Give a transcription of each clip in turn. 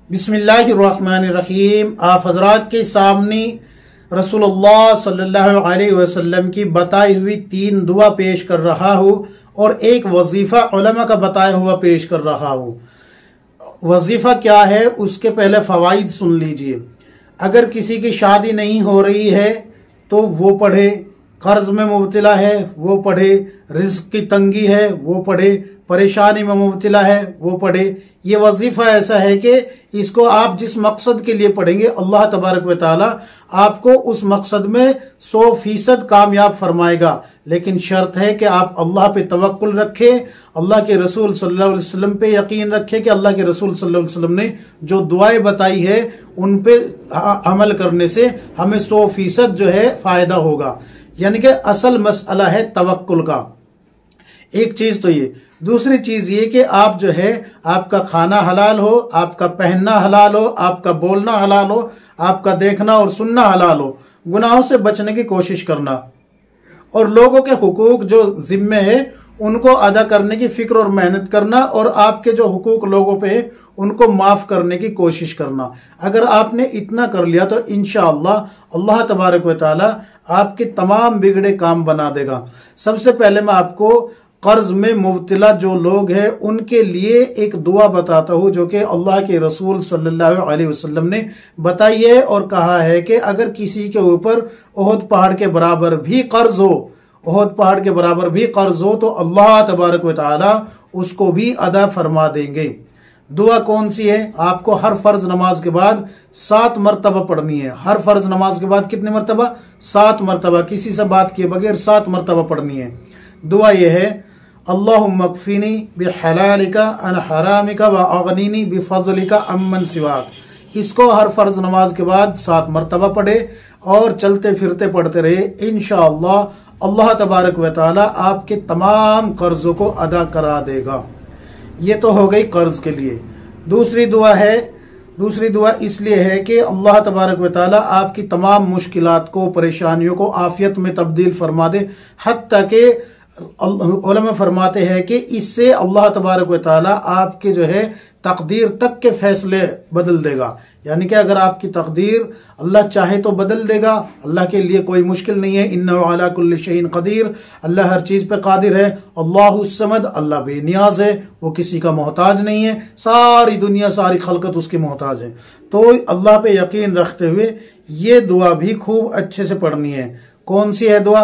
बिस्मिल्लाहिर्रहमानिर्रहीम। आप हजरात के सामने रसूलुल्लाह सल्लल्लाहु अलैहि वसल्लम की बताई हुई 3 दुआ पेश कर रहा हूँ और एक वजीफा उलमा का बताया हुआ पेश कर रहा हूँ। वजीफा क्या है उसके पहले फवाइद सुन लीजिए। अगर किसी की शादी नहीं हो रही है तो वो पढ़े, कर्ज में मुब्तला है वो पढ़े, रिज्क की तंगी है वो पढ़े, परेशानी में मुब्तला है वो पढ़े। ये वजीफा ऐसा है कि इसको आप जिस मकसद के लिए पढ़ेंगे अल्लाह तबारक व तआला आपको उस मकसद में 100% कामयाब फरमाएगा। लेकिन शर्त है कि आप अल्लाह पे तवक्कुल रखें, अल्लाह के रसूल सल्लल्लाहु अलैहि वसल्लम पे यकीन रखें कि अल्लाह के रसूल सल्लल्लाहु अलैहि वसल्लम ने जो दुआएं बताई है उन पे अमल करने से हमें 100% जो है फायदा होगा। यानी कि असल मसला है तवक्कुल का। एक चीज तो ये, दूसरी चीज ये कि आप जो है आपका खाना हलाल हो, आपका पहनना हलाल हो, आपका बोलना हलाल हो, आपका देखना और सुनना हलाल हो, गुनाहों से बचने की कोशिश करना और लोगों के हुकूक जो जिम्मे है उनको अदा करने की फिक्र और मेहनत करना और आपके जो हुकूक लोगों पे है उनको माफ करने की कोशिश करना। अगर आपने इतना कर लिया तो इंशाअल्लाह अल्लाह तबारक व तआला आपके तमाम बिगड़े काम बना देगा। सबसे पहले मैं आपको कर्ज में मुब्तला जो लोग हैं उनके लिए एक दुआ बताता हूं जो कि अल्लाह के रसूल सल्लल्लाहु अलैहि वसल्लम ने बताई है और कहा है कि अगर किसी के ऊपर ओहद पहाड़ के बराबर भी कर्ज हो, ओहद पहाड़ के बराबर भी कर्ज हो तो अल्लाह तबारक व तआला उसको भी अदा फरमा देंगे। दुआ कौन सी है? आपको हर फर्ज नमाज के बाद 7 मरतबा पढ़नी है। हर फर्ज नमाज के बाद कितने मरतबा? 7 मरतबा, किसी से बात किए बगैर 7 मरतबा पढ़नी है। दुआ यह है, अल्लाहुम्मा अक्फिनी बिहलालिका अन हरामिका व अगनीनी बिफज़लिका अम्मन सिवाक। इसको हर फर्ज नमाज के बाद 7 मरतबा पढ़े और चलते फिरते पढ़ते रहे। इंशाअल्लाह अल्लाह तबारक व तआला आपके तमाम कर्जों को अदा करा देगा। ये तो हो गई कर्ज के लिए। दूसरी दुआ इसलिए है कि अल्लाह तबारक व तआला आपकी तमाम मुश्किलात को, परेशानियों को आफियत में तब्दील फरमा दे। हत्ता के उलमा फरमाते हैं कि इससे अल्लाह तबारक व तआला आपके जो है तकदीर तक के फैसले बदल देगा। यानी कि अगर आपकी तकदीर अल्लाह चाहे तो बदल देगा। अल्लाह के लिए कोई मुश्किल नहीं है। इन्नहु अला कुल्लि शैइन कदीर, अल्लाह हर चीज पे कादिर है। अल्लाहु समद, अल्लाह बेनियाज है, वो किसी का मोहताज नहीं है। सारी दुनिया, सारी खलकत उसकी मोहताज है। तो अल्लाह पे यकीन रखते हुए ये दुआ भी खूब अच्छे से पढ़नी है। कौन सी है दुआ?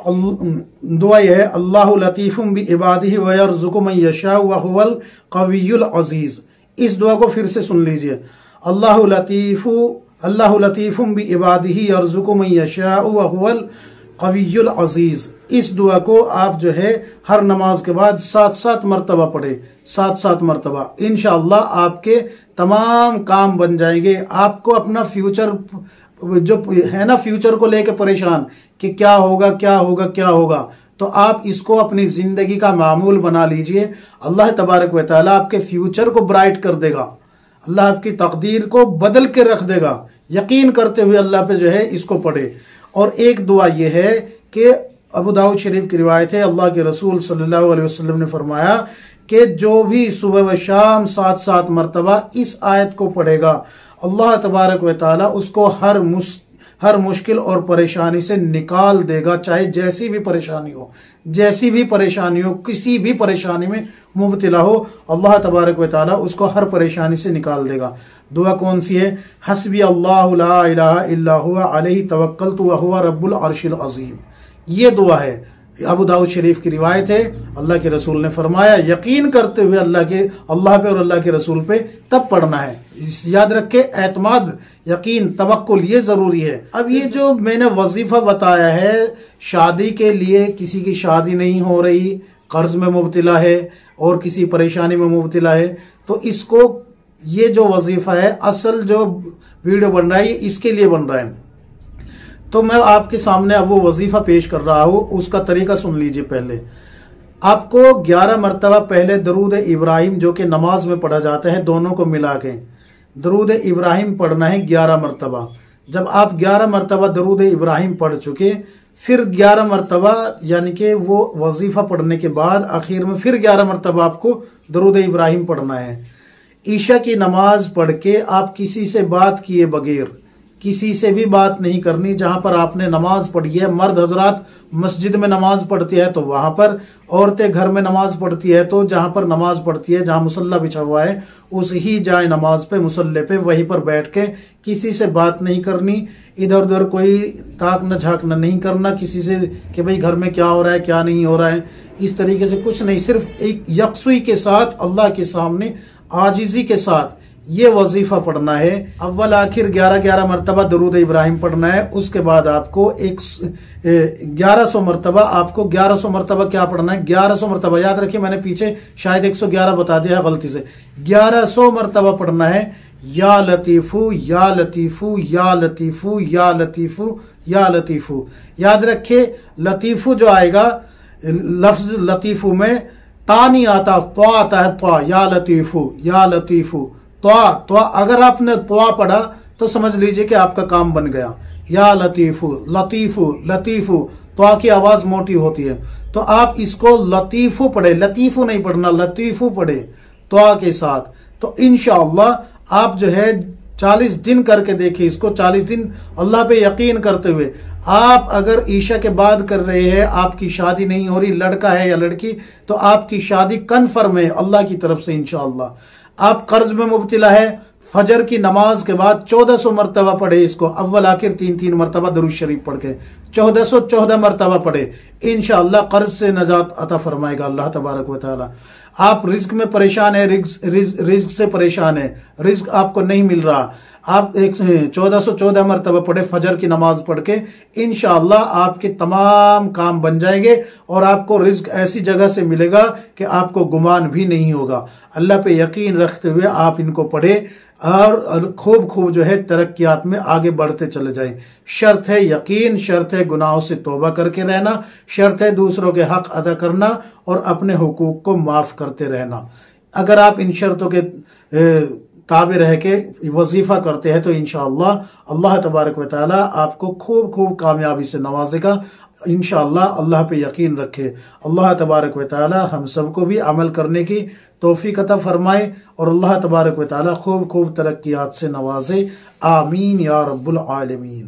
दुआ यह है, अल्लाहु लतीफुम बि इबादिही व यरज़ुकु मन यशाउ व हुवल कवियुल अजीज। इस दुआ को फिर से सुन लीजिए। अल्लाहु लतीफुम बि इबादिही यरज़ुकु मन यशाउ व हुवल कवियुल अजीज। इस दुआ को आप जो है हर नमाज के बाद 7-7 मरतबा पढ़े, 7-7 मरतबा। इंशाअल्लाह आपके तमाम काम बन जाएंगे। आपको अपना फ्यूचर जो है ना, फ्यूचर को लेकर परेशान कि क्या होगा क्या होगा क्या होगा, तो आप इसको अपनी जिंदगी का मामूल बना लीजिए। अल्लाह तबारक व तआला आपके फ्यूचर को ब्राइट कर देगा, अल्लाह आपकी तकदीर को बदल के रख देगा। यकीन करते हुए अल्लाह पे जो है इसको पढ़े। और एक दुआ यह है कि अबू दाऊद शरीफ की रिवायत है, अल्लाह के रसूल सल्लल्लाहु अलैहि वसल्लम ने फरमाया कि जो भी सुबह व शाम 7-7 मरतबा इस आयत को पढ़ेगा अल्लाह तबारक व तआला उसको हर मुश्किल और परेशानी से निकाल देगा। चाहे जैसी भी परेशानी हो, किसी भी परेशानी में मुब्तला हो, अल्लाह तबारक व तआला उसको हर परेशानी से निकाल देगा। दुआ कौन सी है? हस्बी अल्लाहु ला इलाहा इल्ला हुवा अलैहि तवक्कलतु व हुवा रब्बुल अर्शिल अज़ीम। ये दुआ है, अबू दाऊद शरीफ की रिवायत है। अल्लाह के रसूल ने फरमाया यकीन करते हुए अल्लाह पे और अल्लाह के रसूल पे तब पढ़ना है। याद रखे, एतमाद, यकीन, तवक्कुल ये जरूरी है। अब ये जो मैंने वजीफा बताया है, शादी के लिए, किसी की शादी नहीं हो रही, कर्ज में मुब्तला है और किसी परेशानी में मुब्तला है, तो इसको ये जो वजीफा है, असल जो वीडियो बन रहा है इसके लिए बन रहा है। तो मैं आपके सामने अब वो वजीफा पेश कर रहा हूं, उसका तरीका सुन लीजिए। पहले आपको 11 मरतबा पहले दरूद इब्राहिम जो कि नमाज में पढ़ा जाता है, दोनों को मिला के दरूद इब्राहिम पढ़ना है 11 मरतबा। जब आप 11 मरतबा दरूद इब्राहिम पढ़ चुके, फिर 11 मरतबा यानी कि वो वजीफा पढ़ने के बाद आखिर में फिर 11 मरतबा आपको दरूद इब्राहिम पढ़ना है। عشاء کی نماز پڑھ کے آپ کسی سے بات کیے بغیر کسی سے بھی بات نہیں کرنی. جہاں پر آپ نے نماز پڑھی ہے، مرد حضرات مسجد میں نماز پڑھتی ہے تو وہاں پر، عورتیں گھر میں نماز پڑھتی ہے تو جہاں پر نماز پڑھتی ہے، جہاں مصلی بچھا ہوا ہے اس ہی جائے نماز پہ، مصلی پہ، وہیں پر بیٹھ کے کسی سے بات نہیں کرنی. ادھر ادھر کوئی تاکنا جھانکنا نہیں کرنا کسی سے کہ بھئی گھر میں کیا ہو رہا ہے کیا نہیں ہو رہا ہے. اس طریقے سے کچھ نہیں، صرف ایک یکسوئی کے ساتھ اللہ کے سامنے عاجزی کے ساتھ یہ وظیفہ پڑھنا ہے. اول آخر 11 مرتبہ درود ابراہیم پڑھنا ہے. اس کے بعد آپ کو 1100 مرتبہ کیا پڑھنا ہے؟ 1100 مرتبہ. یاد رکھیے میں نے پیچھے شاید 111 بتا دیا غلطی سے. 1100 مرتبہ پڑھنا ہے یا لطیفو یا لطیفو یا لطیفو یا لطیفو یا لطیفو. یاد رکھیے لطیفو جو آئے گا، لفظ لطیفو میں تا نہیں آتا، تو آتا ہے. تو یا لطیفو یا لطیفو، تو اگر آپ نے تو پڑھا تو سمجھ لیجئے کہ آپ کا کام بن گیا. یا لطیفو، لطیفو، لطیفو، تو کی آواز موٹی ہوتی ہے تو آپ اس کو لطیفو پڑھے، لطیفو نہیں پڑھنا، لطیفو پڑھے تو کے ساتھ. تو انشاءاللہ آپ جو ہے 40 دن کر کے دیکھیں اس کو. 40 دن اللہ پہ یقین کرتے ہوئے آپ اگر عشاء کے بعد کر رہے ہیں، آپ کی شادی نہیں ہو رہی، لڑکا ہے یا لڑکی، تو آپ کی شادی کنفرم ہے اللہ کی طرف سے انشاءاللہ. آپ قرض میں مبتلا ہے، فجر کی نماز کے بعد 1400 مرتبہ پڑھے اس کو. اول آخر 3 مرتبہ درود شریف پڑھ کے 1414 مرتبہ پڑھے. انشاءاللہ قرض سے نجات عطا فرمائے گا اللہ تبارک و تعالی. آپ رزق میں پریشان ہیں، رزق سے پریشان ہیں، رزق آپ کو نہیں مل رہا، آپ 1414 مرتبہ پڑھے فجر کی نماز پڑھ کے. انشاءاللہ آپ کے تمام کام بن جائیں گے اور آپ کو رزق ایسی جگہ سے ملے گا کہ آپ کو گمان بھی نہیں ہوگا. اللہ پہ یقین رکھتے ہوئے آپ ان کو پڑھے اور خوب جو ہے ترقیات میں آگے بڑھتے چلے جائیں. شرط ہے یقین، شرط ہے گناہوں سے توبہ کر کے رہنا، شرط ہے دوسروں کے حق ادا کرنا اور اپنے حقوق کو معاف کرتے رہنا. اگر آپ ان شرطوں کے تابع رہ کے وظیفہ کرتے ہیں تو انشاءاللہ اللہ تبارک و تعالی آپ کو خوب کامیابی سے نوازے گا. انشاءاللہ اللہ پہ یقین رکھے. اللہ تبارک و تعالی ہم سب کو بھی عمل کرنے کی توفیق عطا فرمائے اور اللہ تبارک و تعالی خوب ترقیات سے نوازے. آمین یا رب العالمین.